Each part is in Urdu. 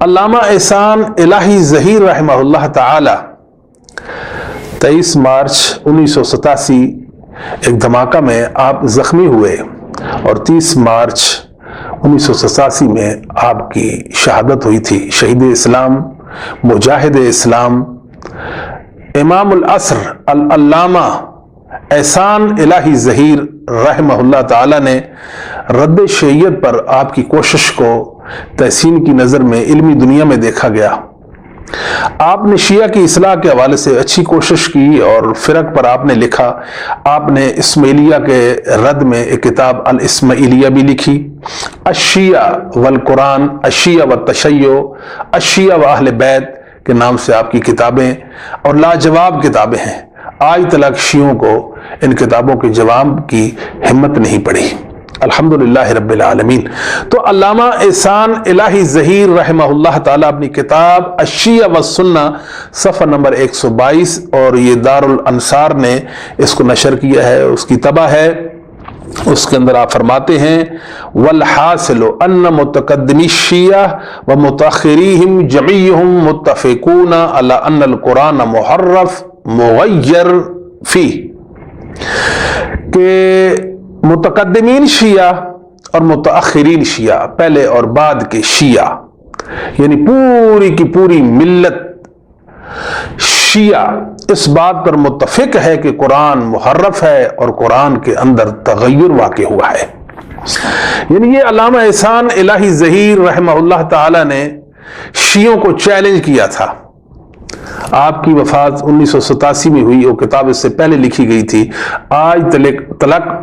علامہ احسان الہی ظہیر رحمہ اللہ تعالی 23 مارچ 1987 ایک دھماکہ میں آپ زخمی ہوئے اور 30 مارچ 1987 میں آپ کی شہادت ہوئی تھی۔ شہید اسلام، مجاہد اسلام، امام العصر العلامہ احسان الہی ظہیر رحمہ اللہ تعالی نے رد شیعیت پر آپ کی کوشش کو تحسین کی نظر میں علمی دنیا میں دیکھا گیا۔ آپ نے شیعہ کی اصلاح کے حوالے سے اچھی کوشش کی اور فرق پر آپ نے لکھا۔ آپ نے اسماعیلیہ کے رد میں ایک کتاب الاسماعیلیہ بھی لکھی، الشیعہ والقرآن، الشیعہ والتشیع، الشیعہ و اہل بیت کے نام سے آپ کی کتابیں اور لاجواب کتابیں ہیں۔ آج تک شیعوں کو ان کتابوں کے جواب کی ہمت نہیں پڑی۔ الحمدللہ رب العالمین۔ تو علامہ احسان الہی ظہیر رحمہ اللہ تعالیٰ اپنی کتاب الشیعہ والسنہ صفحہ نمبر 122 اور یہ دارالانصار نے اس کو نشر کیا ہے، اس کی طبع ہے۔ اس کے اندر آپ فرماتے ہیں والحاصل ان متقدمی الشیعہ ومتاخریہم جمیعہم متفقون علی ان القرآن محرف مغیر فی، کہ متقدمین شیعہ اور متاخرین شیعہ، پہلے اور بعد کے شیعہ، یعنی پوری کی پوری ملت شیعہ اس بات پر متفق ہے کہ قرآن محرف ہے اور قرآن کے اندر تغیر واقع ہوا ہے۔ یعنی یہ علامہ احسان الہی ظہیر رحمہ اللہ تعالی نے شیعوں کو چیلنج کیا تھا۔ آپ کی وفات 1987 میں ہوئی، وہ کتاب اس سے پہلے لکھی گئی تھی۔ آج تلک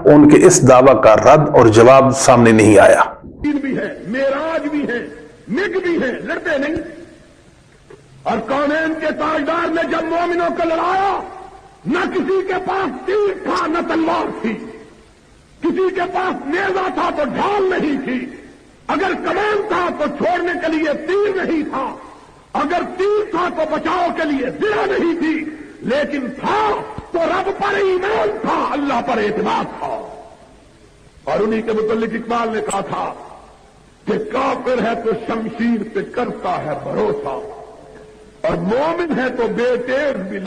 ان کے اس دعویٰ کا رد اور جواب سامنے نہیں آیا۔ بھی ہے، معراج بھی ہے، مگ بھی ہے، لڑتے نہیں۔ اور کونین کے تاجدار نے جب مومنوں کو لڑایا، نہ کسی کے پاس تیر تھا نہ تلوار تھی، کسی کے پاس نیزہ تھا تو ڈھال نہیں تھی، اگر کمان تھا تو چھوڑنے کے لیے تیر نہیں تھا، اگر تیر تھا تو بچاؤ کے لیے زرہ نہیں تھی، لیکن تھا تو رب پر ایمان تھا، اللہ پر اعتماد تھا۔ اور انہی کے متعلق اقبال نے کہا تھا کہ کافر ہے تو شمشیر پہ کرتا ہے بھروسہ، اور مومن ہے تو بے ٹیڑھ بھی